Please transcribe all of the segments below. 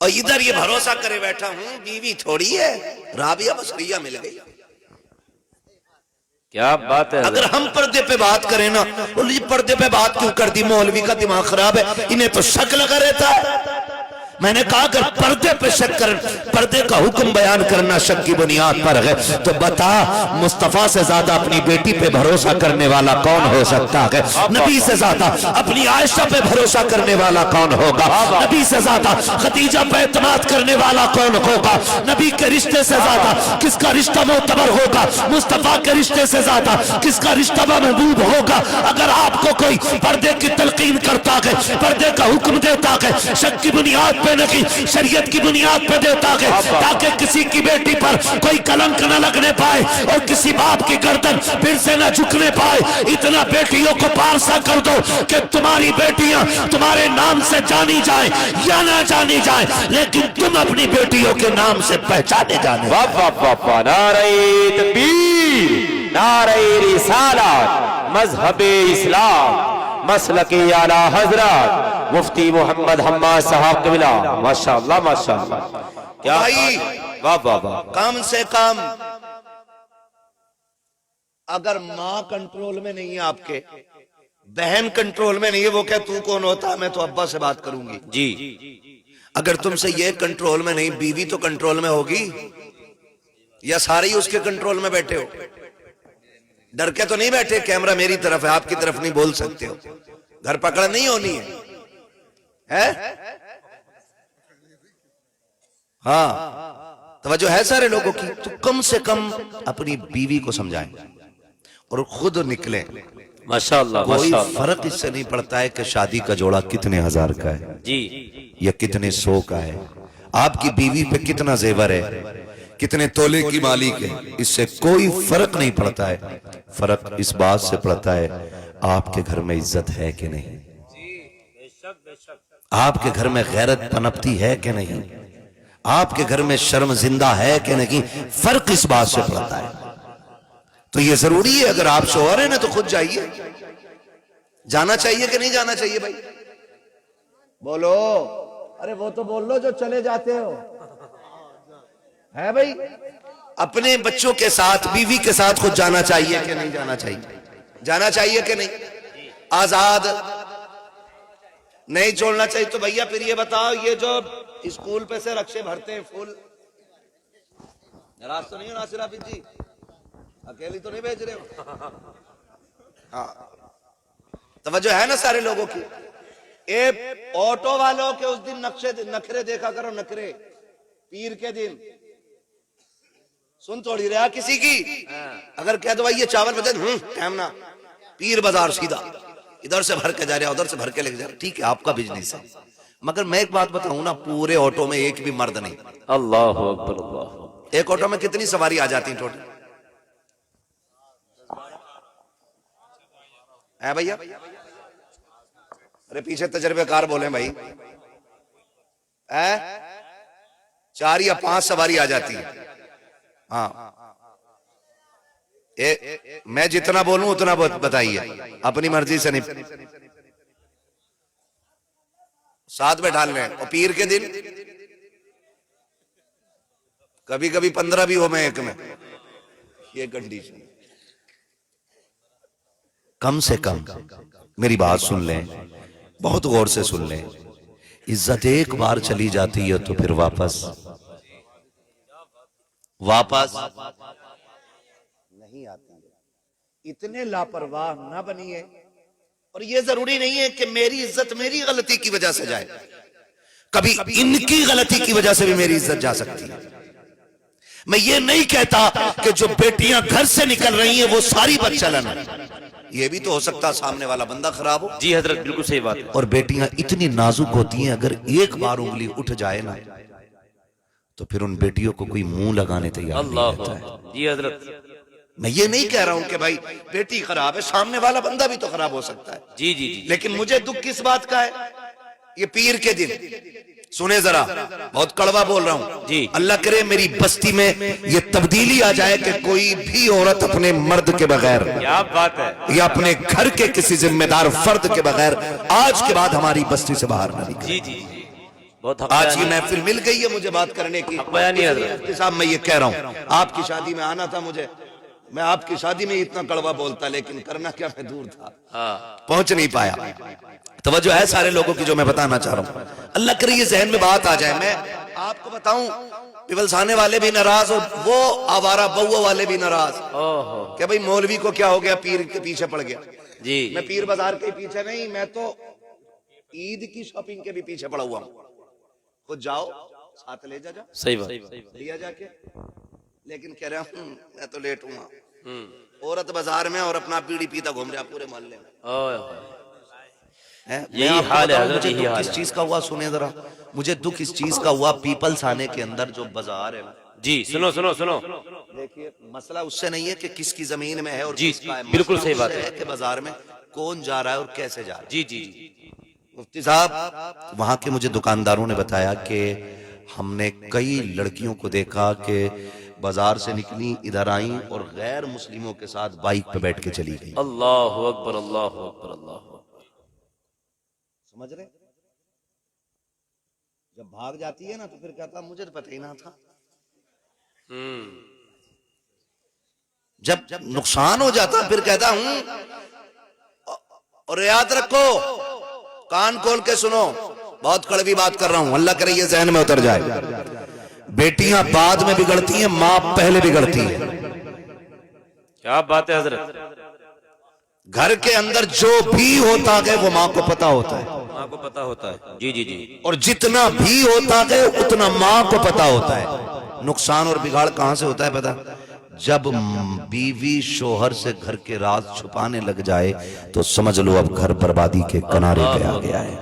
اور ادھر یہ بھروسہ کرے بیٹھا ہوں بیوی تھوڑی ہے، رابعہ بصریہ مل گئی۔ کیا بات ہے اگر ہم پردے پہ بات کریں نا، یہ پردے پہ بات کیوں کر دی، مولوی کا دماغ خراب ہے، انہیں تو شک لگا رہتا ہے۔ میں نے کہا اگر پردے پہ شک کر، پردے کا حکم بیان کرنا شک کی بنیاد پر ہے تو بتا مصطفیٰ سے زیادہ اپنی بیٹی پہ بھروسہ کرنے والا کون ہو سکتا ہے؟ نبی سے زیادہ اپنی عائشہ پہ بھروسہ کرنے والا کون ہوگا؟ نبی سے زیادہ خدیجہ پہ اعتماد کرنے والا کون ہوگا؟ نبی کے رشتے سے زیادہ کس کا رشتہ معتبر ہوگا؟ مصطفیٰ کے رشتے سے زیادہ کس کا رشتہ محبوب ہوگا؟ اگر آپ کو کوئی پردے کی تلقین کرتا ہے، پردے کا حکم دیتا ہے، شک کی بنیاد پہ نہیں شریعت کی بنیاد پہ دیتا ہے تاکہ کسی کی بیٹی پر کوئی کلنک نہ لگنے پائے اور کسی باپ کی گردن پھر سے نہ جھکنے پائے، اتنا بیٹیوں کو پارسا کر دو کہ تمہاری بیٹیاں تمہارے نام سے جانی جائیں یا نہ جانی جائیں، لیکن تم اپنی بیٹیوں کے نام سے پہچانے جانے۔ واہ واہ واہ واہ، نعرہ تکبیر، نعرہ رسالت، مذہب اسلام، مسلک اعلیٰ حضرت مفتی محمد حماد صاحب قبلہ، ماشاءاللہ ماشاءاللہ، کیا بھائی واہ واہ واہ، کم سے کم اگر ماں کنٹرول میں نہیں ہے، آپ کے بہن کنٹرول میں نہیں ہے، وہ کہ تو کون ہوتا، میں تو ابا سے بات کروں گی جی، اگر تم سے یہ کنٹرول میں نہیں، بیوی تو کنٹرول میں ہوگی یا سارے ہی اس کے کنٹرول میں بیٹھے ہو؟ ڈر کے تو نہیں بیٹھے کیمرہ میری طرف ہے، آپ کی طرف نہیں بول سکتے ہو، گھر پکڑ نہیں ہونی ہے؟ ہاں توجہ ہے سارے لوگوں کی؟ تو کم سے کم اپنی بیوی کو سمجھائیں اور خود نکلیں۔ ماشاءاللہ کوئی ماشاءاللہ، فرق اس سے نہیں پڑتا ہے کہ شادی کا جوڑا کتنے ہزار کا ہے جی یا کتنے سو کا ہے، آپ کی بیوی پہ کتنا زیور ہے، کتنے تولے کی مالک ہے، اس سے کوئی فرق نہیں پڑتا ہے۔ فرق اس بات سے پڑتا ہے آپ کے گھر میں عزت ہے کہ نہیں، آپ کے گھر میں غیرت پنپتی ہے کہ نہیں، آپ کے گھر میں شرم زندہ ہے کہ نہیں، فرق اس بات سے پڑتا ہے۔ تو یہ ضروری ہے، اگر آپ شوہر ہیں نا تو خود جائیے، جانا چاہیے کہ نہیں جانا چاہیے بھائی؟ بولو، ارے وہ تو بول لو جو چلے جاتے ہو، ہے بھائی؟ اپنے بچوں کے ساتھ بیوی کے ساتھ خود جانا چاہیے کہ نہیں جانا چاہیے؟ جانا چاہیے کہ نہیں؟ آزاد نہیں چھوڑنا چاہیے؟ تو بھیا پھر یہ بتاؤ، یہ جو اسکول پہ سے رکشے بھرتے ہیں پھول، ناراض تو نہیں ہو ناصر عابد جی؟ اکیلی تو نہیں بھیج رہے ہو؟ ہاں توجہ ہے نا سارے لوگوں کی؟ اے آٹو والوں کے اس دن نخرے دیکھا کرو، نخرے پیر کے دن سن توڑی رہا کسی کی، اگر کہہ دو بھائی یہ چاول بجے ٹائم نہ، پیر بازار سیدھا ادھر سے بھر کے جا رہا ادھر سے بھر کے لے کے جا رہا، ٹھیک ہے آپ کا بزنس ہے، مگر میں ایک بات بتاؤں نا، پورے آٹو میں ایک بھی مرد نہیں۔ اللہ اکبر اللہ، ایک آٹو میں کتنی سواری آ جاتی ہیں ٹوٹل؟ ہے بھیا؟ ارے پیچھے تجربے کار بولیں بھائی، 4 یا 5 سواری آ جاتی ہے۔ ہاں میں جتنا بولوں اتنا بتائیے، اپنی مرضی سے نہیں، ساتھ میں ڈال لیں۔ اور پیر کے دن کبھی کبھی 15 بھی ہو میں ایک میں، یہ کنڈیشن۔ کم سے کم میری بات سن لیں، بہت غور سے سن لیں، عزت ایک بار چلی جاتی ہے تو پھر واپس نہیں آتی ہے۔ اتنے لاپرواہ نہ بنیے، اور یہ ضروری نہیں ہے کہ میری عزت میری غلطی کی وجہ سے جائے، کبھی ان کی غلطی کی وجہ سے بھی میری عزت جا سکتی ہے۔ میں یہ نہیں کہتا کہ جو بیٹیاں گھر سے نکل رہی ہیں وہ ساری بدچلن ہیں، یہ بھی تو ہو سکتا سامنے والا بندہ خراب ہو۔ جی حضرت بالکل صحیح بات ہے، اور بیٹیاں اتنی نازک ہوتی ہیں، اگر ایک بار انگلی اٹھ جائے نا تو پھر ان بیٹیوں کو کوئی منہ لگانے تیار نہیں اللہ رہتا ہے۔ جی حضرت، میں یہ نہیں کہہ رہا ہوں کہ بھائی بیٹی خراب ہے، سامنے والا بندہ بھی تو خراب ہو سکتا ہے، جی جی جی، لیکن مجھے دکھ کس بات کا ہے؟ یہ پیر کے دن سنے ذرا، بہت کڑوا بول رہا ہوں جی، اللہ کرے میری بستی میں یہ تبدیلی آ جائے کہ کوئی بھی عورت اپنے مرد کے بغیر کیا بات ہے، یا اپنے گھر کے کسی ذمہ دار فرد کے بغیر آج کے بعد ہماری بستی سے باہر نہ نکلے۔ جی جی، بہت حق آج بیانی یہ محفل مل گئی ہے مجھے بات کرنے کی. حق بیانی ہے حضرت. صاحب میں یہ کہہ رہا ہوں آپ کی شادی میں آنا تھا مجھے, میں آپ کی شادی میں اتنا کڑوا بولتا, لیکن کرنا کیا میں دور تھا, پہنچ نہیں پایا. توجہ ہے سارے لوگوں کی جو میں بتانا چاہ رہا ہوں. اللہ کرے یہ ذہن میں بات آ جائے. میں آپ کو بتاؤں پیولسانے والے بھی ناراض اور وہ آوارہ بہو والے بھی ناراض کہ بھئی مولوی کو کیا ہو گیا, پیر کے پیچھے پڑ گیا. جی میں پیر بازار کے پیچھے نہیں, میں تو عید کی شاپنگ کے بھی پیچھے پڑا ہوا ہوں. خود جاؤ ساتھ لے جا, صحیح بات. لیا جا کے, لیکن کہہ رہا ہوں میں تو لیٹ ہوں. عورت بازار میں اور اپنا بیڑی پیتا گھوم رہا پورے محلے میں. یہی حال ہے حضرت, مجھے یہی دکھ حال کس ہے. چیز کا ہوا سنیں ذرا, مجھے دکھ اس چیز کا ہوا پیپلز آنے کے اندر جو بازار ہے. جی سنو سنو سنو, دیکھیے مسئلہ اس سے نہیں ہے کہ کس کی زمین میں ہے اور جی کس کا ہے, بالکل مسئلہ صحیح اس بات سے ہے. کہ بازار میں کون جا رہا ہے اور کیسے جا رہا ہے. جی جی جی. مفتی صاحب وہاں کے مجھے دکانداروں نے بتایا کہ ہم نے کئی لڑکیوں کو دیکھا کہ بازار سے نکلی ادھر آئیں اور غیر مسلموں کے ساتھ بائک پہ بیٹھ کے چلی گئی. اللہ اکبر اللہ اکبر اللہ اکبر. سمجھ رہے, جب بھاگ جاتی ہے نا تو پھر کہتا مجھے تو پتہ ہی نہ تھا. جب نقصان ہو جاتا پھر کہتا ہوں. اور یاد رکھو, کان کھول کے سنو, بہت کڑوی بات کر رہا ہوں, اللہ کرے یہ ذہن میں اتر جائے. بیٹیاں بعد میں بگڑتی ہیں, ماں پہلے بگڑتی ہے. کیا بات ہے حضرت. گھر کے اندر جو بھی ہوتا ہے وہ ماں کو پتا ہوتا ہے, ماں کو پتا ہوتا ہے. جی جی جی. اور جتنا بھی ہوتا ہے اتنا ماں کو پتا ہوتا ہے. نقصان اور بگاڑ کہاں سے ہوتا ہے پتا, جب بیوی شوہر سے گھر کے راز چھپانے لگ جائے تو سمجھ لو اب گھر بربادی کے کنارے پہ آ گیا ہے.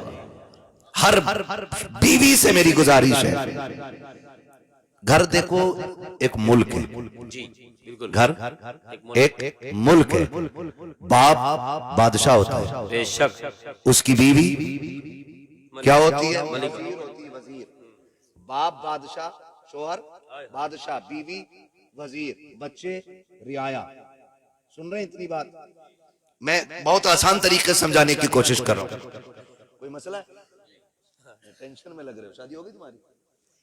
ہر بیوی سے میری گزارش ہے, گھر دیکھو ایک ملک ہے, جی بالکل. گھر ایک ملک ہے. باپ بادشاہ ہوتا ہے, بے شک. اس کی بیوی کیا ہوتی ہے, وزیر. باپ بادشاہ, شوہر بادشاہ, بیوی وزیر, بچے رعایا. سن رہے ہیں اتنی بات, میں بہت آسان طریقے سے سمجھانے کی کوشش کر رہا ہوں. کوئی مسئلہ ہے, ٹینشن میں لگ رہے ہو, شادی ہوگی تمہاری,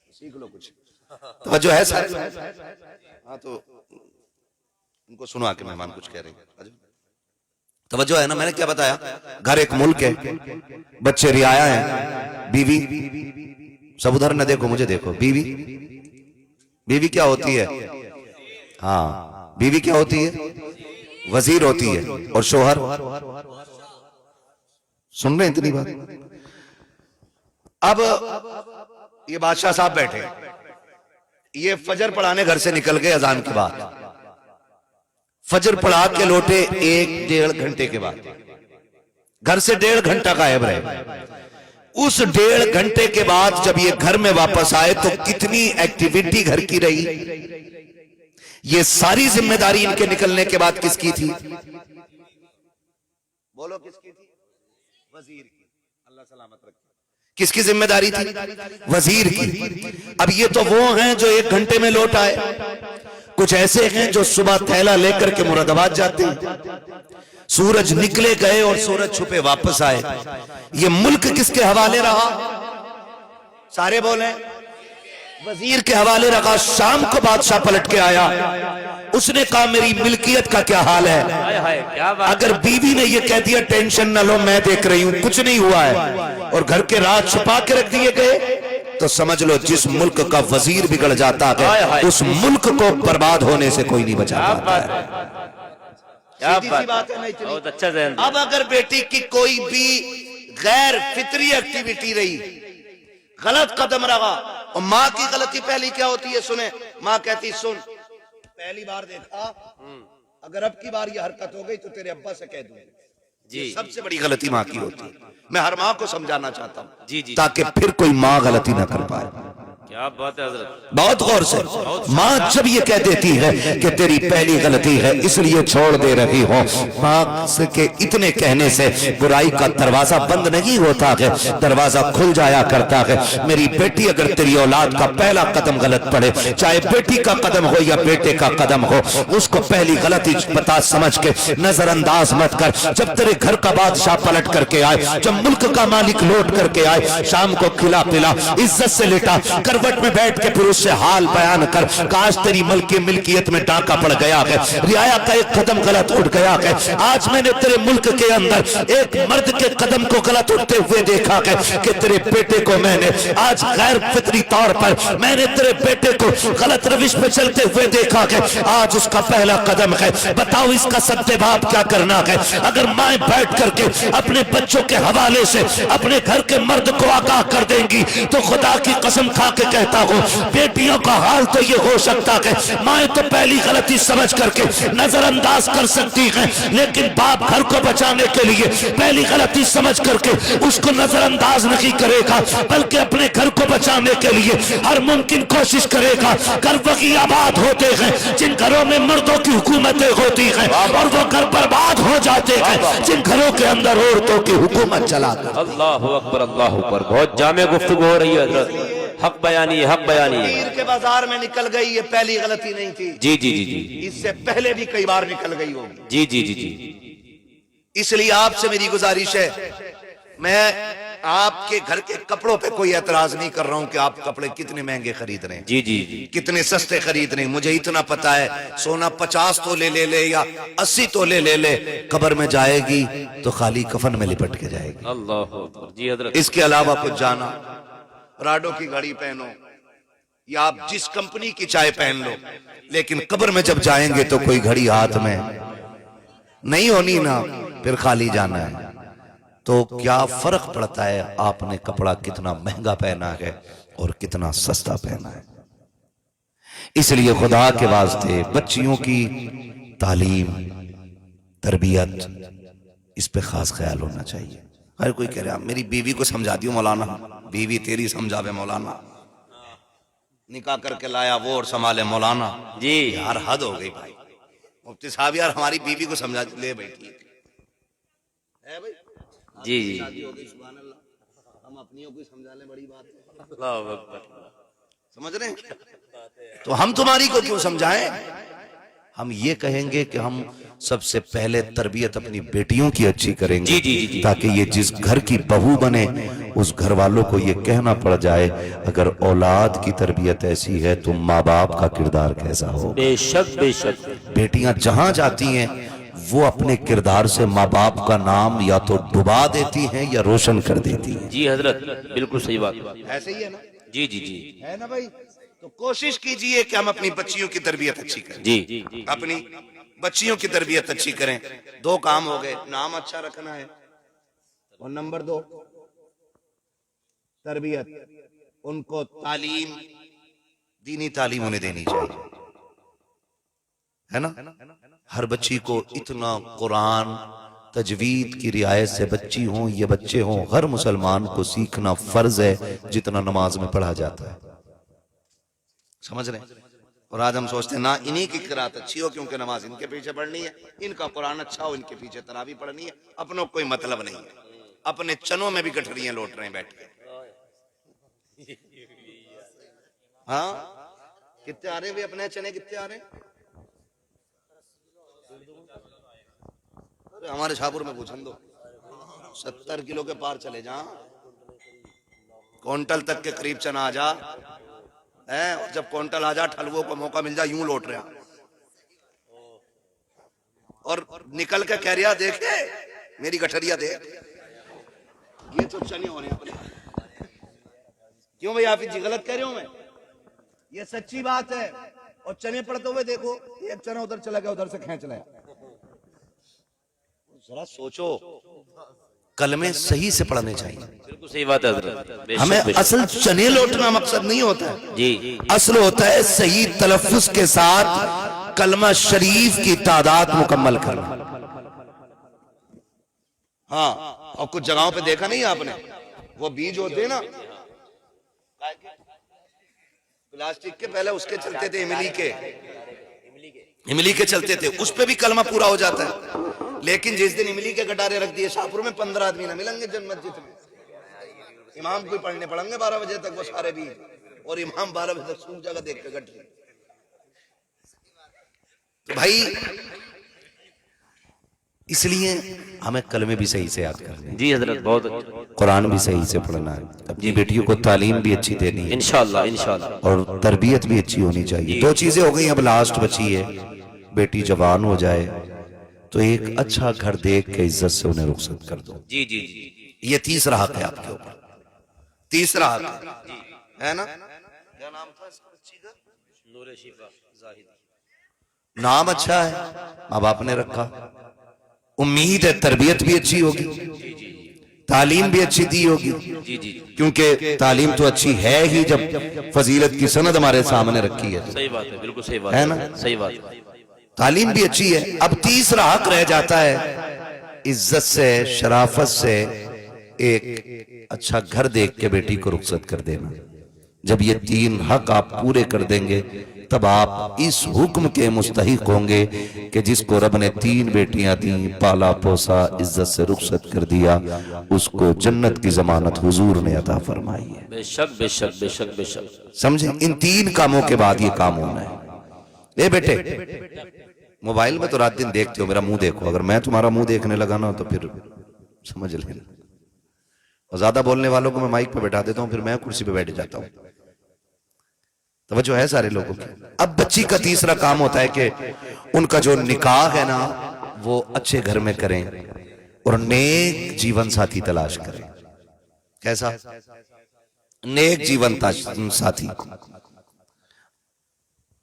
سیکھ لو کچھ. توجہ ہے سارے, ہاں تو ان کو سنو, آ کے مہمان کچھ کہہ رہے ہیں. توجہ ہے نا, میں نے کیا بتایا, گھر ایک ملک ہے, بچے رعایا ہیں, بیوی, سب ادھر نہ دیکھو مجھے دیکھو, بیوی کیا ہوتی ہے, ہاں بیوی کیا ہوتی ہے, وزیر ہوتی ہے, اور شوہر, سن رہے ہیں اتنی بات. اب یہ بادشاہ صاحب بیٹھے, یہ فجر پڑھانے گھر سے نکل گئے اذان کے بعد. فجر پڑھا کے لوٹے 1-1.5 گھنٹے کے بعد, گھر سے 1.5 گھنٹہ غائب رہے. اس 1.5 گھنٹے کے بعد جب یہ گھر میں واپس آئے تو کتنی ایکٹیویٹی گھر کی رہی. یہ ساری ذمہ داری ان کے نکلنے کے بعد کس کی تھی, بولو کس کی تھی, وزیر کی. اللہ سلامت رکھے. کس کی ذمہ داری تھی, وزیر کی. اب یہ تو وہ ہیں جو 1 گھنٹے میں لوٹ آئے, کچھ ایسے ہیں جو صبح تھیلا لے کر کے مراد آباد جاتے ہیں, سورج نکلے گئے اور سورج چھپے واپس آئے. یہ ملک کس کے حوالے رہا, سارے بولیں, وزیر کے حوالے رہا. شام کو بادشاہ پلٹ کے آیا, اس نے کہا میری ملکیت کا کیا حال ہے. اگر بیوی نے یہ کہہ دیا ٹینشن نہ لو میں دیکھ رہی ہوں, کچھ نہیں ہوا ہے, اور گھر کے راز چھپا کے رکھ دیے گئے, تو سمجھ لو جس ملک کا وزیر بگڑ جاتا ہے اس ملک کو برباد ہونے سے کوئی نہیں بچا پاتا ہے. سیدھی سی بات ہے نا اتنی. بہت اچھا ذہن. اب اگر بیٹی کی کوئی بھی غیر فطری ایکٹیویٹی رہی, غلط قدم رہا, اور ماں کی غلطی پہلی کیا ہوتی ہے سنیں, ماں کہتی سن پہلی بار دیکھا, اگر اب کی بار یہ حرکت ہو گئی تو تیرے ابا سے کہہ دوں. جی سب سے بڑی غلطی ماں کی ہوتی ہے. میں ہر ماں کو سمجھانا چاہتا ہوں جی جی تاکہ پھر کوئی ماں غلطی نہ کر پائے. کیا بات ہے حضرت. بہت غور سے. ماں جب یہ کہہ دیتی ہے کہ تیری پہلی غلطی ہے اس لیے چھوڑ دے رہی ہو, ماں کے اتنے کہنے سے برائی کا دروازہ بند نہیں ہوتا ہے, دروازہ کھل جایا کرتا ہے. میری بیٹی اگر تیری اولاد کا پہلا قدم غلط پڑے, چاہے بیٹی کا قدم ہو یا بیٹے کا قدم ہو, اس کو پہلی غلطی بتا سمجھ کے نظر انداز مت کر. جب تیرے گھر کا بادشاہ پلٹ کر کے آئے, جب ملک کا مالک لوٹ کر کے آئے, شام کو کھلا پلا عزت سے لٹا کروٹ میں بیٹھ کے پھر اس سے حال بیان کر, کاش تیری ملکیت میں ڈاکہ پڑ گیا ہے, رعایا کا ایک قدم غلط اٹھ گیا ہے. آج میں نے تیرے ملک کے اندر ایک مرد کے قدم کو غلط اٹھتے ہوئے دیکھا ہے کہ تیرے بیٹے کو میں نے آج غیر فطری طور پر میں نے تیرے بیٹے کو غلط روش پہ چلتے ہوئے دیکھا ہے. آج اس کا پہلا قدم ہے, بتاؤ اس کا سد باب کیا کرنا ہے. اگر مائیں بیٹھ کر کے اپنے بچوں کے حوالے سے اپنے گھر کے مرد کو آگاہ کر دیں گی تو خدا کی قسم کھا کے کہتا ہوں بیٹیوں کا حال تو یہ ہو سکتا ہے مائیں تو پہلی غلطی سمجھ کر کے نظر انداز کر سکتی ہیں, لیکن باپ گھر کو بچانے کے لیے پہلی غلطی سمجھ کر کے اس کو نظر انداز نہیں کرے گا, بلکہ اپنے گھر کو بچانے کے لیے ہر ممکن کوشش کرے گا. گھر وہی آباد ہوتے ہیں جن گھروں میں مردوں کی حکومتیں ہوتی ہیں, اور وہ گھر برباد ہو جاتے ہیں جن گھروں کے اندر عورتوں کی حکومت چلا کر. اللہ اکبر اللہ اکبر. بہت جامع گفتگو ہو رہی ہے حضرت. حق بیانی ہے, حق بیانی ہے. پیر کے بازار میں نکل گئی, یہ پہلی غلطی نہیں تھی. جی جی جی جی, اس سے پہلے بھی کئی بار نکل گئی ہوگی. جی جی جی جی. اس لیے آپ سے میری گزارش ہے, میں آپ کے گھر کے کپڑوں پہ کوئی اعتراض نہیں کر رہا ہوں کہ آپ کپڑے کتنے مہنگے خرید رہے ہیں, جی جی جی, کتنے سستے خرید رہے ہیں. مجھے اتنا پتا ہے سونا 50 تولے لے لے یا 80 تولے لے لے, قبر میں جائے گی تو خالی کفن میں لپٹ کے جائے گی. اللہ اکبر. جی حضرت. اس کے علاوہ کچھ جانا, راڈو کی گھڑی پہنو یا آپ جس کمپنی کی چائے پہن لو, لیکن قبر میں جب جائیں گے تو کوئی گھڑی ہاتھ میں نہیں ہونی نا, پھر خالی جانا ہے. تو کیا فرق پڑتا ہے آپ نے کپڑا کتنا مہنگا پہنا ہے اور کتنا سستا پہنا ہے. اس لیے خدا کے واسطے بچیوں کی تعلیم تربیت اس پہ خاص خیال ہونا چاہیے. ہر کوئی کہہ رہا میری بیوی کو سمجھا دیو مولانا, بیوی تیری سمجھاوے مولانا, نکاح کر کے لایا وہ اور سنبھالے مولانا. جی یار حد ہو گئی بھائی. مفتی صاحب یار ہماری بیوی کو سمجھا لے بیٹھی ہے بھائی. جی جی, سبحان اللہ, ہم اپنیوں کو سمجھا لیں بڑی بات ہے. اللہ اکبر. سمجھ رہے ہیں, تو ہم تمہاری کو کیوں سمجھائیں. ہم یہ کہیں گے کہ ہم سب سے پہلے تربیت اپنی بیٹیوں کی اچھی کریں گے, جی جی جی, تاکہ یہ جس گھر کی بہو بنے اس گھر والوں کو یہ کہنا پڑ جائے اگر اولاد کی تربیت ایسی ہے تو ماں باپ کا کردار کیسا ہو. بے شک بے شک. بیٹیاں جہاں جاتی ہیں وہ اپنے کردار سے ماں باپ کا نام یا تو ڈبا دیتی ہیں یا روشن کر دیتی ہیں. جی حضرت بالکل صحیح بات. ایسے ہی ہے نا. جی جی جی, ہے نا بھائی. تو کوشش کیجئے کہ ہم اپنی بچیوں کی تربیت اچھی کریں. جی اپنی بچیوں کی تربیت اچھی کریں. 2 کام ہو گئے, نام اچھا رکھنا ہے اور نمبر 2 تربیت. ان کو تعلیم, دینی تعلیم انہیں دینی چاہیے, ہے نا. ہر بچی کو اتنا قرآن تجوید کی رعایت سے بچی ہوں یا بچے ہوں, ہر مسلمان کو سیکھنا فرض ہے جتنا نماز میں پڑھا جاتا ہے. سمجھ رہے ہیں. اور آج ہم سوچتے ہیں نا انہی کی قرات اچھی ہو کیونکہ نماز ان کے پیچھے پڑھنی ہے, ان کا قرآن اچھا ہو ان کے پیچھے تراویح پڑھنی ہے. اپنوں کوئی مطلب نہیں ہے, اپنے چنوں میں بھی گٹھریاں لوٹ رہے ہیں بیٹھ کے. ہاں کتنے آ رہے ہیں اپنے چنے, کتنے آ رہے ہیں ہمارے شاہپور میں پوچھن دو. 70 کلو کے پار چلے جا, کونٹل تک کے قریب چنا آ جا, جب کونٹل آ جا ٹھلووں کو موقع مل جا یوں لوٹ رہا, اور نکل کے کہہ رہا دیکھے میری گٹھریا دیکھ, یہ تو چنے ہونے اپنے. کیوں بھائی آپ جی غلط کہہ رہے ہوں میں, یہ سچی بات ہے. اور چنے پڑتے ہوئے دیکھو ایک چنا ادھر چلا گیا, ادھر سے کھینچ لیا. ذرا سوچو, کلمے صحیح سے پڑھنے چاہیے. بالکل صحیح بات ہے حضرت. ہمیں اصل چنے لوٹنا مقصد نہیں ہوتا ہے, جی اصل ہوتا ہے صحیح تلفظ کے ساتھ کلمہ شریف کی تعداد مکمل کرنا. ہاں, اور کچھ جگہوں پہ دیکھا نہیں آپ نے, وہ بیج ہوتے ہیں نا پلاسٹک کے پہلے اس کے چلتے تھے املی کے چلتے تھے، اس پہ بھی کلمہ پورا ہو جاتا ہے، لیکن جس دن املی کے کٹارے رکھ دیے شاہپور میں 15 آدمی نہ ملیں گے جن مسجد میں، امام کوئی پڑھنے پڑیں گے 12 بجے تک وہ سارے بھی، اور امام 12 بجے تک سوکھ جگہ دیکھ کے گٹ رہے۔ تو بھائی اس لیے ہمیں کلمے بھی صحیح سے یاد کرنے ہیں، جی حضرت بہت اچھا، قرآن بھی صحیح سے پڑھنا ہے، اپنی بیٹیوں کو تعلیم بھی اچھی دینی ہے انشاءاللہ انشاءاللہ، اور تربیت بھی اچھی ہونی چاہیے۔ دو چیزیں ہو گئی، اب لاسٹ بچی ہے، بیٹی جوان ہو جائے تو ایک اچھا گھر دیکھ کے عزت سے انہیں رخصت کر دو، جی جی جی، یہ تیسرا حق ہے آپ کے اوپر، تیسرا حق ہے نا۔ کیا نام تھا اس بچی کا؟ نور شفا زاہد، نام اچھا ہے، ماں باپ نے رکھا، امید ہے تربیت بھی اچھی ہوگی، تعلیم بھی اچھی دی ہوگی، جی جی، کیونکہ تعلیم تو اچھی ہے ہی جب فضیلت کی سند ہمارے سامنے رکھی ہے، صحیح بات ہے، بالکل صحیح بات ہے نا؟ صحیح بات ہے، تعلیم بھی اچھی ہے۔ اب تیسرا حق رہ جاتا ہے عزت سے، شرافت سے ایک اچھا گھر دیکھ کے بیٹی کو رخصت کر دینا۔ جب یہ تین حق آپ پورے کر دیں گے تب آپ اس حکم کے مستحق ہوں گے کہ جس کو رب نے 3 بیٹیاں دیں، پالا پوسا، عزت سے رخصت کر دیا، اس کو جنت کی ضمانت حضور نے عطا فرمائی ہے۔ بے شک بے شک بے شک بے شک، سمجھیں، ان 3 کاموں کے بعد یہ کام ہونا ہے۔ اے بیٹے، موبائل میں تو رات دن دیکھتے ہو، میرا منہ دیکھو، اگر میں تمہارا منہ دیکھنے لگا نا تو پھر سمجھ لینا، اور زیادہ بولنے والوں کو میں مائک پہ بیٹھا دیتا ہوں، پھر میں کرسی پہ بیٹھ جاتا ہوں۔ توجہ ہے سارے لوگوں کی۔ اب بچی کا تیسرا کام ہوتا ہے کہ ان کا جو نکاح ہے نا وہ اچھے گھر میں کریں اور نیک جیون ساتھی تلاش کریں۔ کیسا؟ نیک جیون ساتھی۔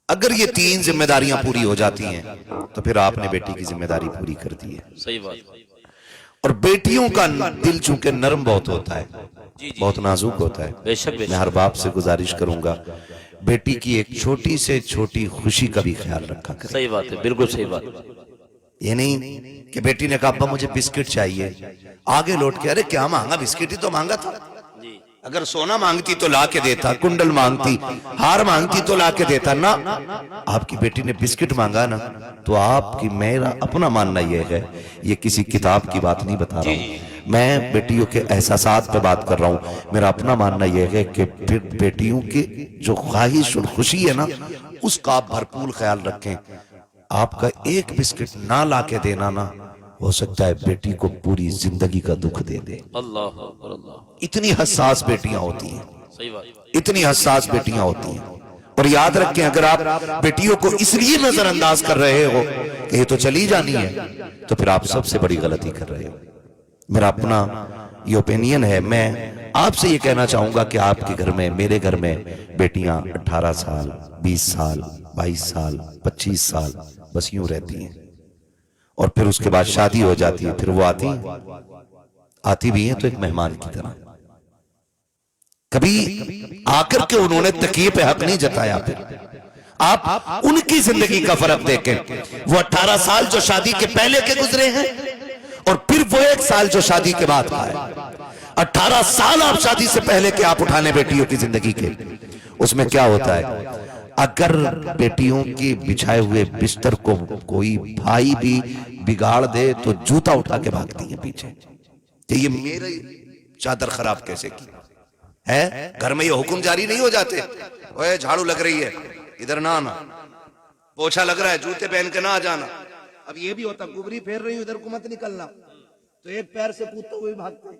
اگر یہ 3 ذمہ داریاں پوری ہو جاتی ہیں تو پھر آپ نے بیٹی کی ذمہ داری پوری کر دی ہے۔ صحیح بات، اور بیٹیوں کا دل چونکہ نرم بہت ہوتا ہے، بہت نازک ہوتا ہے، بے شک بے میں ہر باپ سے گزارش کروں گا بیٹی کی ایک چھوٹی سے چھوٹی خوشی کا بھی خیال رکھا کریں۔ صحیح بات ہے، بالکل صحیح بات، یہ نہیں کہ بیٹی نے کہا ابا مجھے بسکٹ چاہیے، آگے لوٹ کے ارے کیا مانگا، بسکٹ ہی تو مانگا تھا، اگر سونا مانگتی تو لا کے دیتا، کنڈل مانگتی، ہار مانگتی تو لا کے دیتا نا۔ آپ کی بیٹی نے بسکٹ مانگا نا تو آپ کی، میرا اپنا ماننا یہ ہے، یہ کسی کتاب کی بات نہیں بتا رہا ہوں، میں بیٹیوں کے احساسات پہ بات کر رہا ہوں۔ میرا اپنا ماننا یہ ہے کہ بیٹیوں کی جو خواہش اور خوشی ہے نا اس کا آپ بھرپور خیال رکھیں۔ آپ کا ایک بسکٹ نہ لا کے دینا نا ہو سکتا ہے بیٹی کو پوری زندگی کا دکھ دے دے۔ اللہ اکبر، اللہ، اتنی حساس بیٹیاں ہوتی ہیں، صحیح بات، اتنی حساس بیٹیاں ہوتی ہیں۔ اور یاد رکھیں اگر آپ بیٹیوں کو اس لیے نظر انداز کر رہے ہو کہ یہ تو چلی جانی ہے تو پھر آپ سب سے بڑی غلطی کر رہے ہو۔ میرا اپنا یہ اوپینین ہے، میں آپ سے یہ کہنا چاہوں گا کہ آپ کے گھر میں، میرے گھر میں بیٹیاں 18 سال 20 سال 22 سال 25 سال بس یوں رہتی ہیں، اور پھر اس کے بعد شادی ہو جاتی ہے، پھر وہ آتی بھی ہیں تو ایک مہمان کی طرح، کبھی آ کر کے انہوں نے تکیے پہ حق نہیں جتایا۔ پھر آپ ان کی زندگی کا فرق دیکھیں، وہ 18 سال جو شادی کے پہلے کے گزرے ہیں اور پھر وہ 1 سال جو شادی کے بعد آئے۔ 18 سال آپ شادی سے پہلے کے آپ اٹھانے بیٹیوں کی زندگی کے، اس میں کیا ہوتا ہے؟ اگر بیٹیوں کی بچھائے ہوئے بستر کو کوئی بھائی بھی بگاڑ دے تو جوتا اٹھا کے بھاگتی ہیں پیچھے کہ یہ میری چادر خراب کیسے کی ہے۔ گھر میں یہ حکم جاری نہیں ہو جاتے، اوے جھاڑو لگ رہی ہے ادھر نہ آنا، پوچھا لگ رہا ہے جوتے پہن کے نہ آ جانا۔ اب یہ بھی ہوتا کبری پھیر رہی ہوں ادھر کو مت نکلنا، تو ایک پیر سے پوچھتے ہوئے بھاگتے ہیں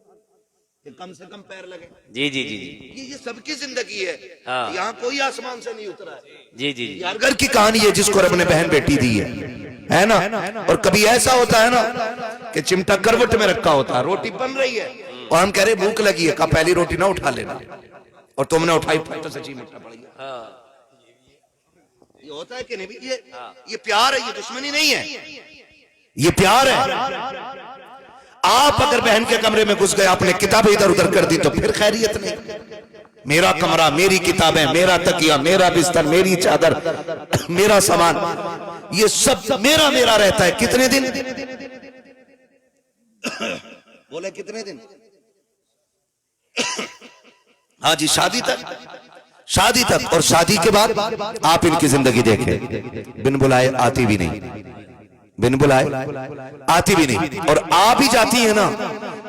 کہ کم سے کم پیر لگے۔ جی جی جی جی، یہ سب کی زندگی ہے، یہاں کوئی آسمان سے نہیں اترا ہے۔ جی جی جی، ہر گھر کی کہانی ہے جس کو رب نے بہن بیٹی دی ہے نا۔ اور کبھی ایسا ہوتا ہے نا کہ چمٹا کروٹ میں رکھا ہوتا ہے، روٹی بن رہی ہے اور ہم کہہ رہے بھوک لگی ہے، کہا پہلی روٹی نہ اٹھا لینا، اور تم نے اٹھائی تو سچی مٹا پڑ گیا۔ یہ ہوتا ہے کہ نہیں؟ یہ پیار ہے، یہ دشمنی نہیں ہے، یہ پیار ہے۔ آپ اگر بہن کے کمرے میں گھس گئے، آپ نے کتابیں ادھر ادھر کر دی تو پھر خیریت نہیں۔ میرا کمرہ، میری کتابیں، میرا تکیہ، میرا بستر، میری چادر، میرا سامان، یہ سب میرا میرا رہتا ہے۔ کتنے دن؟ بولے کتنے دن؟ ہاں جی، شادی تک۔ شادی تک، اور شادی کے بعد آپ ان کی زندگی دیکھیں، بن بلائے آتی بھی نہیں، بن بلائے آتی بھی نہیں، اور آ بھی جاتی ہے نا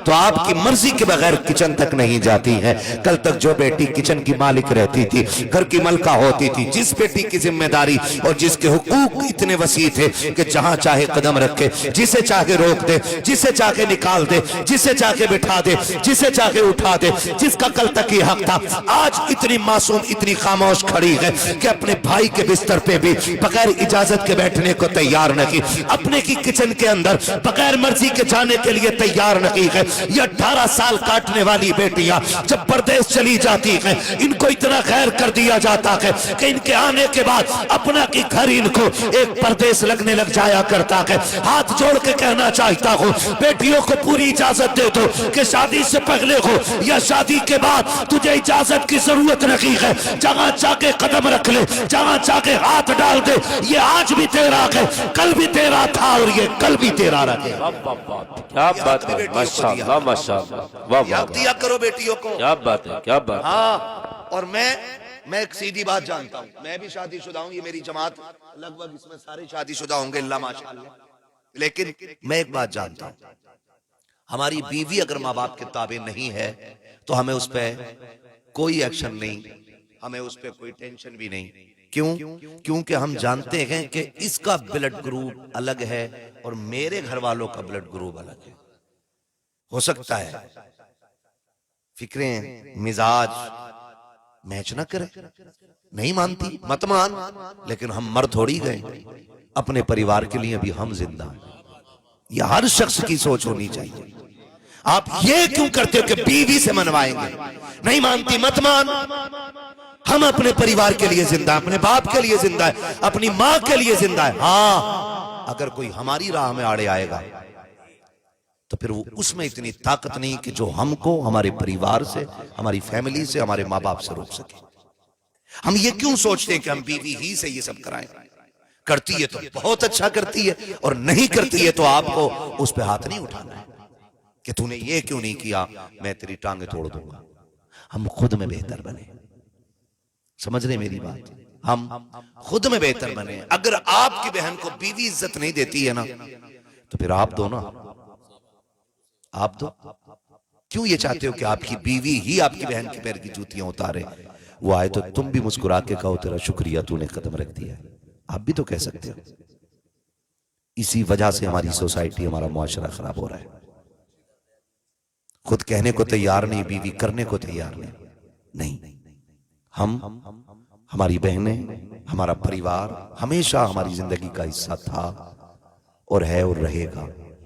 تو آپ کی مرضی کے بغیر کچن تک نہیں جاتی ہے۔ کل تک جو بیٹی کچن کی مالک رہتی تھی، گھر کی ملکہ ہوتی تھی، جس بیٹی کی ذمہ داری اور جس کے حقوق اتنے وسیع تھے کہ جہاں چاہے قدم رکھے، جسے چاہے روک دے، جسے چاہے نکال دے، جسے چاہے بٹھا دے، جسے چاہے اٹھا دے، جس کا کل تک یہ حق تھا، آج اتنی معصوم، اتنی خاموش کھڑی ہے کہ اپنے بھائی کے بستر پہ بھی بغیر اجازت کے بیٹھنے کو تیار نہیں، اپنے کی کچن کے اندر بغیر مرضی کے جانے کے لیے تیار نہیں ہے۔ یہ 18 سال کاٹنے والی بیٹیاں جب پردیس چلی جاتی ہیں، ان کو اتنا غیر کر دیا جاتا ہے کہ ان کے آنے کے بعد اپنا کی گھر ان کو ایک پردیس لگنے لگ جایا کرتا ہے۔ ہاتھ جوڑ کے کہنا چاہتا ہوں، بیٹیوں کو پوری اجازت دے دو کہ شادی سے پہلے ہو یا شادی کے بعد تجھے اجازت کی ضرورت نہیں ہے، جہاں چاہ کے قدم رکھ لے، جہاں چاہ کے ہاتھ ڈال دے، یہ آج بھی تیرا ہے، کل بھی تیرا تھا اور یہ کل بھی تیرا رہے۔ کیا بات ہے، ماشاءاللہ ماشاءاللہ، واہ واہ، یاد دیا کرو بیٹیوں کو۔ کیا بات ہے، کیا بات ہے۔ ہاں، اور میں ایک سیدھی بات جانتا ہوں، میں بھی شادی شدہ ہوں، یہ میری جماعت لگ بھگ اس میں سارے شادی شدہ ہوں گے اللہ ماشاءاللہ، لیکن میں ایک بات جانتا ہوں، ہماری بیوی اگر ماں باپ کے تابع نہیں ہے تو ہمیں اس پہ کوئی ایکشن نہیں، ہمیں اس پہ کوئی ٹینشن بھی نہیں۔ کیوں؟ کیونکہ ہم جانتے ہیں کہ اس کا بلڈ گروپ الگ ہے اور میرے گھر والوں کا بلڈ گروپ الگ ہے۔ ہو سکتا ہے فکریں، مزاج میچ نہ کرے، نہیں مانتی مت مان، لیکن ہم مر تھوڑی گئے، اپنے پریوار کے لیے بھی ہم زندہ ہیں۔ یہ ہر شخص کی سوچ ہونی چاہیے۔ آپ یہ کیوں کرتے ہو کہ بیوی سے منوائیں گے؟ نہیں مانتی مت مان، ہم اپنے پریوار کے لیے زندہ ہیں، اپنے باپ کے لیے زندہ ہے، اپنی ماں کے لیے زندہ ہے۔ ہاں، اگر کوئی ہماری راہ میں آڑے آئے گا تو پھر وہ اس میں اتنی طاقت نہیں کہ جو ہم کو ہمارے پریوار سے، ہماری فیملی سے، ہمارے ماں باپ سے روک سکے۔ ہم یہ کیوں سوچتے ہیں کہ ہم بیوی ہی سے یہ سب کرائیں؟ کرتی ہے تو بہت اچھا کرتی ہے، اور نہیں کرتی ہے تو آپ کو اس پہ ہاتھ نہیں اٹھانا ہے کہ تو نے یہ کیوں نہیں کیا، میں تیری ٹانگیں توڑ دوں گا۔ ہم خود میں بہتر بنے، سمجھ رہے میری بات؟ ہم خود میں بہتر بنے۔ اگر آپ کی بہن کو بیوی عزت نہیں دیتی ہے نا تو پھر آپ دو نا، آپ دو۔ کیوں یہ چاہتے ہو کہ آپ کی بیوی ہی آپ کی بہن کے پیر کی جوتیاں اتارے؟ وہ آئے تو تم بھی مسکرا کے کہو تیرا شکریہ، تو نے قدم رکھ دیا۔ آپ بھی تو کہہ سکتے ہو۔ اسی وجہ سے ہماری سوسائٹی، ہمارا معاشرہ خراب ہو رہا ہے۔ خود کہنے کو تیار نہیں، بیوی کرنے کو تیار نہیں۔ ہم، ہماری بہنیں، ہمارا پریوار ہمیشہ ہماری زندگی کا حصہ تھا اور ہے اور رہے گا۔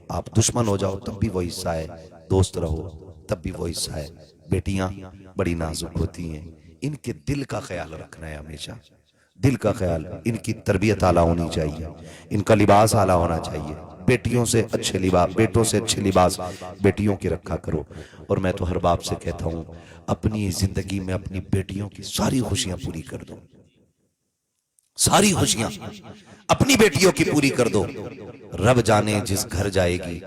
آپ دشمن ہو جاؤ تب بھی وہ حصہ ہے، دوست رہو تب بھی وہ حصہ ہے۔ بیٹیاں بڑی نازک ہوتی ہیں، ان کے دل کا خیال رکھنا ہے ہمیشہ، دل کا خیال۔ ان کی تربیت اعلیٰ ہونی چاہیے، ان کا لباس اعلیٰ ہونا چاہیے۔ بیٹیوں سے اچھے لباس، بیٹوں سے اچھے لباس بیٹیوں کی رکھا کرو۔ اور میں تو ہر باپ سے کہتا ہوں، اپنی زندگی میں اپنی بیٹیوں کی ساری خوشیاں پوری کر دو، ساری خوشیاں اپنی بیٹیوں کی پوری کر دو۔ رب جانے جس گھر جائے گی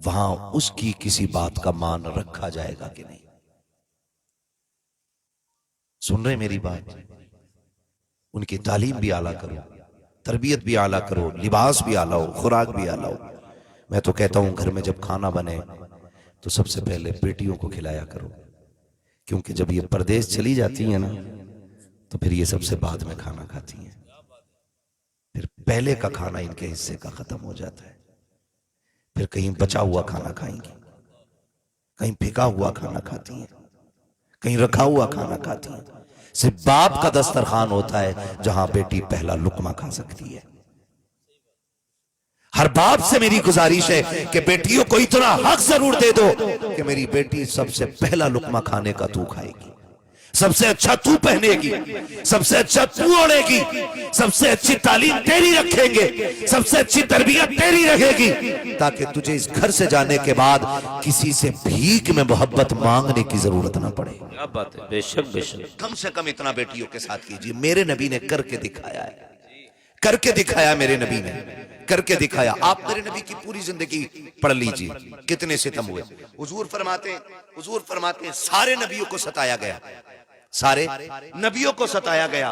وہاں اس کی کسی بات کا مان رکھا جائے گا کہ نہیں۔ سن رہے میری بات؟ ان کی تعلیم بھی اعلیٰ کرو، تربیت بھی اعلیٰ کرو، لباس بھی اعلیٰ ہو، خوراک بھی اعلیٰ ہو۔ میں تو کہتا ہوں گھر میں جب کھانا بنے تو سب سے پہلے بیٹیوں کو کھلایا کرو، کیونکہ جب یہ پردیس چلی جاتی ہیں نا تو پھر یہ سب سے بعد میں کھانا کھاتی ہیں، پھر پہلے کا کھانا ان کے حصے کا ختم ہو جاتا ہے، پھر کہیں بچا ہوا کھانا کھائیں گی، کہیں پھینکا ہوا کھانا کھاتی ہیں، کہیں رکھا ہوا کھانا کھاتی ہیں۔ صرف باپ کا دسترخوان ہوتا ہے جہاں بیٹی پہلا لقمہ کھا سکتی ہے۔ ہر باپ سے میری گزارش ہے کہ بیٹیوں کو اتنا حق ضرور دے دو کہ میری بیٹی سب سے پہلا لقمہ کھانے کا تو کھائے گی، سب سے اچھا تو پہنے گی، سب سے اچھا تو اوڑھے گی، سب سے اچھی تعلیم تیری رکھیں گے، سب سے اچھی تربیت تیری رہے گی، تاکہ تجھے اس گھر سے جانے کے بعد کسی سے بھیک میں محبت مانگنے کی ضرورت نہ پڑے۔ کیا بات ہے، بے شک بے شک۔ کم سے کم اتنا بیٹیوں کے ساتھ کیجیے۔ میرے نبی نے کر کے دکھایا ہے، کر کے دکھایا، میرے نبی نے کر کے دکھایا۔ آپ میرے نبی کی پوری زندگی پڑھ لیجئے، کتنے ستم ہوئے۔ حضور فرماتے ہیں سارے نبیوں کو ستایا گیا، سارے نبیوں کو ستایا گیا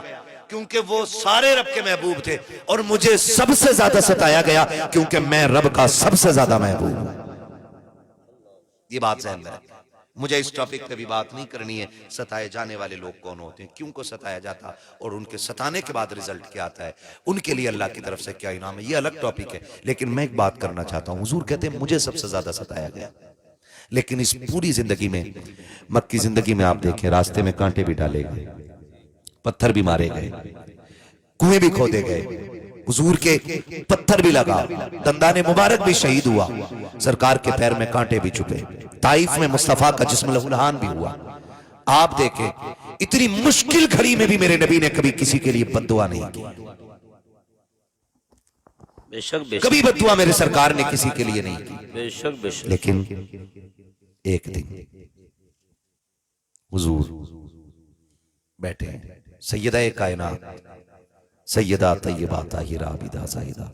کیونکہ وہ سارے رب کے محبوب تھے، اور مجھے سب سے زیادہ ستایا گیا کیونکہ میں رب کا سب سے زیادہ محبوب ہوں۔ یہ بات ذہن میں رکھیں۔ مجھے اس ٹاپک پہ بھی بات نہیں کرنی ہے ستائے جانے والے لوگ کون ہوتے ہیں، کیوں کو ستایا جاتا، اور ان کے ستانے کے بعد رزلٹ کیا آتا ہے، ان کے لیے اللہ کی طرف سے کیا انعام ہے، یہ الگ ٹاپک ہے۔ لیکن میں ایک بات کرنا چاہتا ہوں، حضور کہتے ہیں مجھے سب سے زیادہ ستایا گیا، لیکن اس پوری زندگی میں، مکی زندگی میں آپ دیکھیں، راستے میں کانٹے بھی ڈالے گئے، پتھر بھی مارے گئے، کنویں بھی کھودے گئے، حضور کے پتھر بھی لگا، دندان مبارک بھی شہید ہوا، سرکار کے پیر میں کانٹے بھی چھپے، طائف میں مصطفیٰ کا جسم لہولہان بھی ہوا۔ آپ دیکھیں اتنی مشکل گھڑی میں بھی میرے نبی نے کبھی کسی کے لیے بد دعا نہیں کی، بے شک بے شک کبھی بد دعا میرے سرکار نے کسی کے لیے نہیں کی۔ بے شک بے شک۔ لیکن ایک دن حضور بیٹھے ہیں، سیدہ کائنات، سیدہ طیبہ طاہرہ عابدہ زاہدہ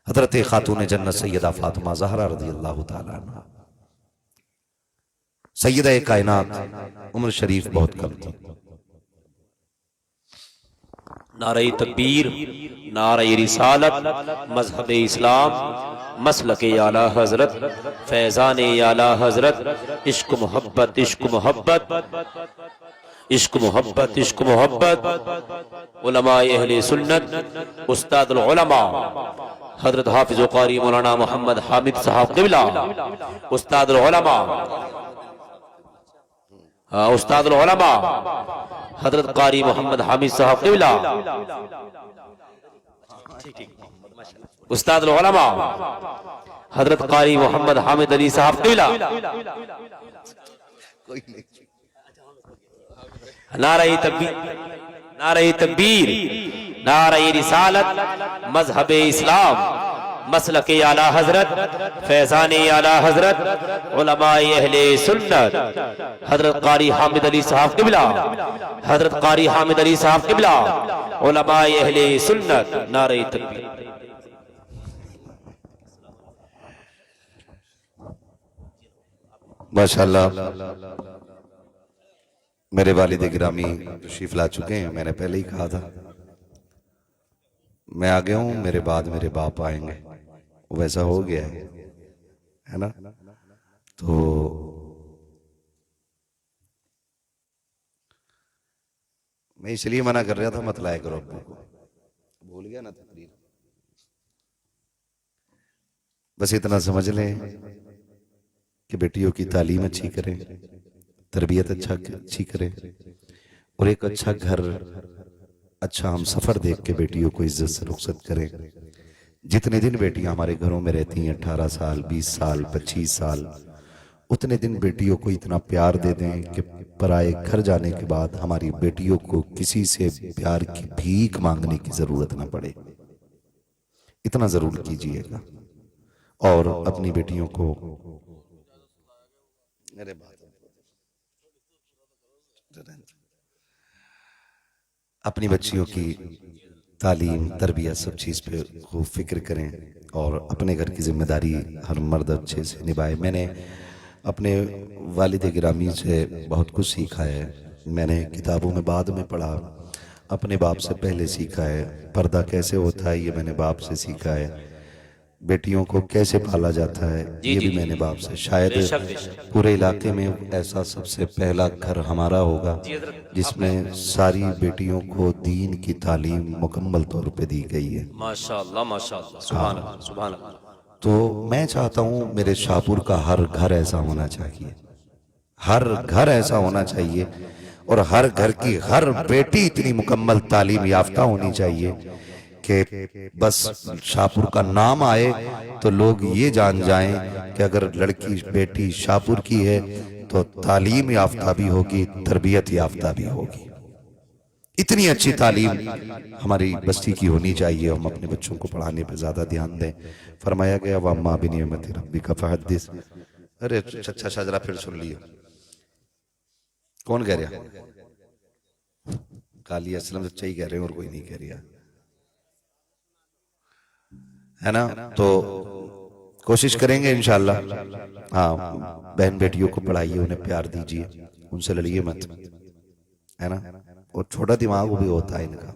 حضرت خاتون جنت سیدہ فاطمہ زہرا رضی اللہ تعالیٰ عنہ، سیدہ کائنات، عمر شریف بہت کم تھی۔ نعرہ تکبیر، نعرہ رسالت، مذہب اسلام، مسلک اعلیٰ حضرت، فیضان اعلیٰ حضرت، عشق محبت، عشق محبت، عشق محبت، عشق محبت، علماء اہل سنت، استاد العلماء حضرت حافظ و قاری مولانا محمد حامد صاحب قبلہ، استاد العلماء، استاد العلماء حضرت قاری محمد حامد صاحب قبلہ، استاد العلماء حضرت قاری محمد حامد علی صاحب قبلہ، نعرہ تکبیر، نعرہ تکبیر، نعرہ رسالت، مذہب اسلام، مسلک اعلیٰ حضرت، فیضان اعلیٰ حضرت، علماء اہل سنت، حضرت قاری حامد علی صاحب قبلہ، حضرت قاری حامد علی صاحب قبلہ، علماء اہل سنت، نعرہ تکبیر۔ ماشاءاللہ میرے والد گرامی تشریف لا چکے ہیں، میں نے پہلے ہی کہا تھا میں آ گیا ہوں، میرے بعد میرے باپ آئیں گے، ویسا ہو گیا ہے نا۔ تو میں اس لیے منع کر رہا تھا مت لائے کرو ابو کو، بھول گیا نا تقریر۔ بس اتنا سمجھ لیں کہ بیٹیوں کی تعلیم اچھی کریں، تربیت اچھی کریں، اور ایک اچھا گھر، اچھا ہم سفر دیکھ کے بیٹیوں کو عزت سے رخصت کریں۔ جتنے دن بیٹیاں ہمارے گھروں میں رہتی ہیں، 18 سال، 20 سال، 25 سال، اتنے دن بیٹیوں کو اتنا پیار دے دیں کہ پرائے گھر جانے کے بعد ہماری بیٹیوں کو کسی سے پیار کی بھیک مانگنے کی ضرورت نہ پڑے، اتنا ضرور کیجئے گا۔ اور اپنی بیٹیوں کو اپنی بچیوں کی تعلیم، تربیت، سب چیز پہ خوب فکر کریں، اور اپنے گھر کی ذمہ داری ہر مرد اچھے سے نبھائے۔ میں نے اپنے والد گرامی سے بہت کچھ سیکھا ہے، میں نے کتابوں میں بعد میں پڑھا، اپنے باپ سے پہلے سیکھا ہے۔ پردہ کیسے ہوتا ہے یہ میں نے باپ سے سیکھا ہے، بیٹیوں کو کیسے پالا جاتا ہے یہ بھی میں نے باپ سے۔ شاید پورے علاقے میں ایسا سب سے پہلا گھر ہمارا ہوگا جس میں ساری بیٹیوں کو دین کی تعلیم مکمل طور پہ دی گئی ہے۔ ماشاءاللہ ماشاءاللہ، سبحان اللہ سبحان اللہ۔ تو میں چاہتا ہوں میرے شاہپور کا ہر گھر ایسا ہونا چاہیے، ہر گھر ایسا ہونا چاہیے، اور ہر گھر کی ہر بیٹی اتنی مکمل تعلیم یافتہ ہونی چاہیے کہ بس شاہپور کا نام آئے تو لوگ یہ جان جائیں کہ اگر لڑکی بیٹی شاہپور کی ہے تو تعلیم یافتہ بھی ہوگی، تربیت یافتہ بھی ہوگی۔ اتنی اچھی تعلیم ہماری بستی کی ہونی چاہیے، ہم اپنے بچوں کو پڑھانے پہ زیادہ دھیان دیں۔ فرمایا گیا وَأَمَّا بِنِعْمَتِ رَبِّكَ فَحَدِّثْ۔ ارے چچا شاجرہ پھر سن لیو، کون کہہ رہا؟ قالی اسلم چچا ہی کہہ رہے ہیں اور کوئی نہیں کہہ رہا ہے نا۔ تو کوشش کریں گے انشاءاللہ، ہاں بہن بیٹیوں کو پڑھائیے، انہیں پیار دیجیے، ان سے لڑیے مت، ہے نا. اور چھوٹا دماغ بھی ہوتا ہے ان کا,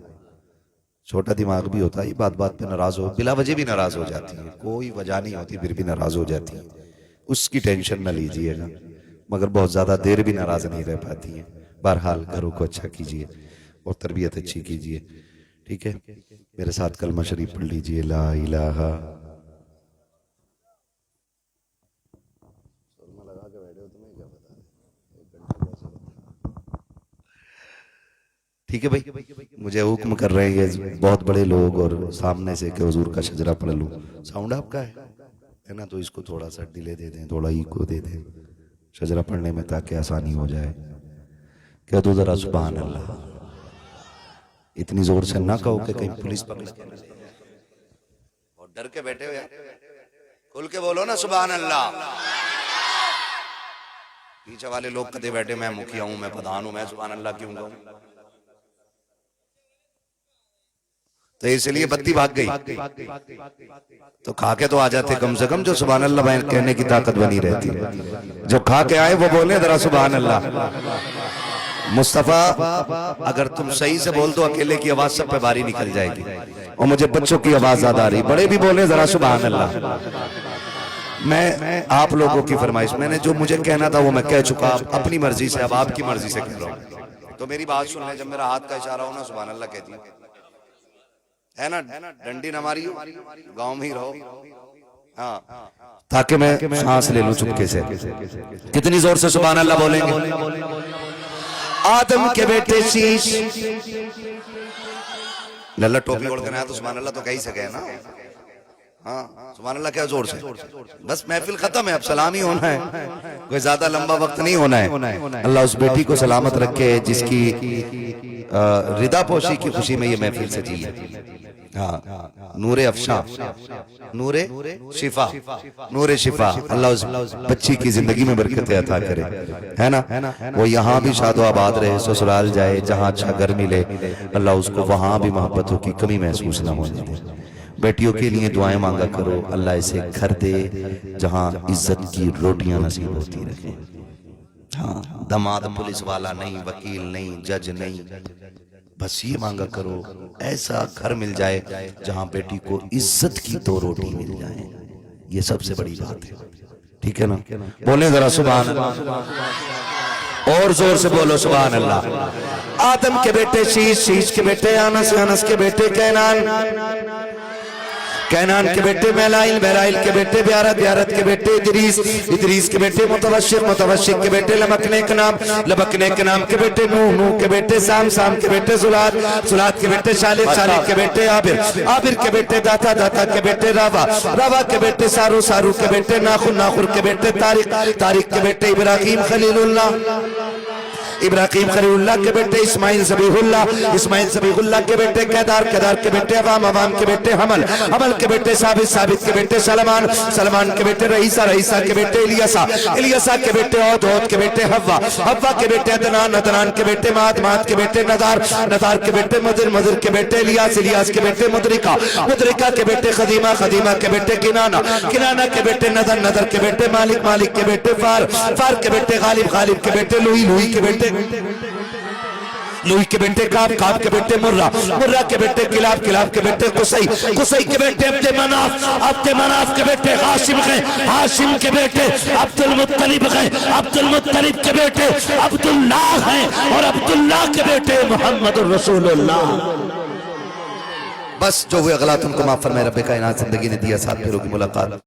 چھوٹا دماغ بھی ہوتا ہے, بات بات پہ ناراض ہو, بلا وجہ بھی ناراض ہو جاتی ہے, کوئی وجہ نہیں ہوتی پھر بھی ناراض ہو جاتی ہے. اس کی ٹینشن نہ لیجئے گا, مگر بہت زیادہ دیر بھی ناراض نہیں رہ پاتی ہیں. بہرحال گھروں کو اچھا کیجئے اور تربیت اچھی کیجئے, ٹھیک ہے. میرے ساتھ کلمہ شریف پڑھ لیجئے, لا الہ. ٹھیک ہے بھائی, مجھے حکم کر رہے ہیں یہ بہت بڑے لوگ اور سامنے سے کہ حضور کا شجرہ پڑھ لوں. ساؤنڈ آپ کا ہے نا, تو اس کو تھوڑا سا ڈیلے دے دیں, تھوڑا ایکو دے دیں شجرہ پڑھنے میں تاکہ آسانی ہو جائے. کہہ دو ذرا سبحان اللہ. اتنی زور سے نہ کہو کہ کہیں پولیس پکڑ کے اور ڈر کے بیٹھے ہوئے, کھل کے بولو نا سبحان اللہ. پیچھے والے لوگ کدے بیٹھے میں مکھیا ہوں, میں پردھان ہوں, میں سبحان اللہ کیوں کہوں. تو اس لیے بتی بھاگ گئی تو کھا کے تو آ جاتے کم سے کم, جو سبحان اللہ بیان کہنے کی طاقت بنی رہتی. جو کھا کے آئے وہ بولے ذرا سبحان اللہ. مصطفیٰ اگر تم صحیح سے بول دو اکیلے کی آواز سب پہ باری نکل جائے گی, اور مجھے بچوں کی آواز زیادہ آ رہی, بڑے بھی بولے ذرا سبحان اللہ. میں آپ لوگوں کی فرمائش, میں نے جو مجھے کہنا تھا وہ میں کہہ چکا, اپنی مرضی سے اب آپ کی مرضی سے کہہ رہا ہوں. تو میری بات سن لیں, جب میرا ہاتھ کا اشارہ ہو نا سبحان اللہ کہتی ہے نا, ڈنڈی نہ ماری گاؤں میں ہی رہو, ہاں, تاکہ میں سانس لے لوں چپکے سے. کتنی زور سے سبحان اللہ بولیں گے. آدم کے بیٹے شیش, للہ ٹوپی اوڑھ کر آیا تو سبحان اللہ تو کہیں سکے نا. ہاں سبحان اللہ کیا زور سے, بس محفل ختم ہے, اب سلامی ہونا ہے, کوئی زیادہ لمبا وقت نہیں ہونا ہے. اللہ اس بیٹی کو سلامت رکھے جس کی رضا پوشی کی خوشی میں یہ محفل سجی ہے. ہاں, نور افشاں, نور شفا, نور شفا. اللہ اس بچی کی زندگی میں برکت عطا کرے, ہے نا. وہ یہاں بھی شاد و آباد رہے, سسرال جائے جہاں اچھا گھر ملے, اللہ اس کو وہاں بھی محبتوں کی کمی محسوس نہ ہونے دے. بیٹیوں کے لیے دعائیں مانگا کرو, اللہ اسے گھر دے جہاں عزت کی روٹیاں نصیب ہوتی رہیں. ہاں, دماد پولیس والا نہیں, وکیل نہیں, جج نہیں, بس یہ مانگا کرو ایسا گھر مل جائے جہاں بیٹی کو عزت کی دو روٹی مل جائے. یہ سب سے بڑی بات ہے, ٹھیک ہے نا. بولیں ذرا سبحان اللہ, اور زور سے بولو سبحان اللہ. آدم کے بیٹے شیش, شیش کے بیٹے انس, انس کے بیٹے کینان, کینان کے بیٹے میلائل, میلائل کے بیٹے بیارت, بیارت کے بیٹے ادریس, ادریس کے بیٹے متوشق, متوشق کے بیٹے لبکنے کے نام, لبکنے کے نام کے بیٹے نوح, نوح کے بیٹے سام, سام کے بیٹے زلات, زلات کے بیٹے شالق, شالق کے بیٹے عابر, عابر کے بیٹے داتا, داتا کے بیٹے راوا, راوا کے بیٹے سارو, سارو کے بیٹے ناخر, ناخر کے بیٹے تاریخ, تاریخ کے بیٹے ابراہیم خلیل اللہ, ابراہیم خلیل اللہ کے بیٹے اسماعیل ذبیح اللہ, اسماعیل ذبیح اللہ کے بیٹے کیدار, کیدار کے بیٹے عوام, عوام کے بیٹے حمل, حمل کے بیٹے ثابت, ثابت کے بیٹے سلمان, سلمان کے بیٹے رئیسہ, رئیسہ کے بیٹے الیسا, الیسا کے بیٹے عود, عود کے بیٹے حوا, حوا کے بیٹے عدنان, عدنان کے بیٹے ماد, ماد کے بیٹے نظار, نظار کے بیٹے مدر, مدر کے بیٹے الیاس, الیاس کے بیٹے مدرکہ, مدرکہ کے بیٹے خدیمہ, خدیمہ کے بیٹے کنانہ, کنانہ کے بیٹے نظر, نظر کے بیٹے مالک, مالک کے بیٹے فار, فار کے بیٹے غالب, غالب کے بیٹے لوئی, لوئی کے بیٹے لوئی کے بیٹے کعب, کعب کے بیٹے مرہ, مرہ کے بیٹے کلاب, کلاب کے بیٹے قصی, قصی کے بیٹے عبد مناف, عبد مناف کے بیٹے ہاشم ہیں, ہاشم کے بیٹے عبد المطلب ہیں, عبد المطلب کے بیٹے عبداللہ ہیں, اور عبداللہ کے بیٹے محمد الرسول اللہ. بس جو ہوئے غلط ان کو معاف فرمائے رب کائنات, زندگی نے دیا ساتھ پھروں کی ملاقات.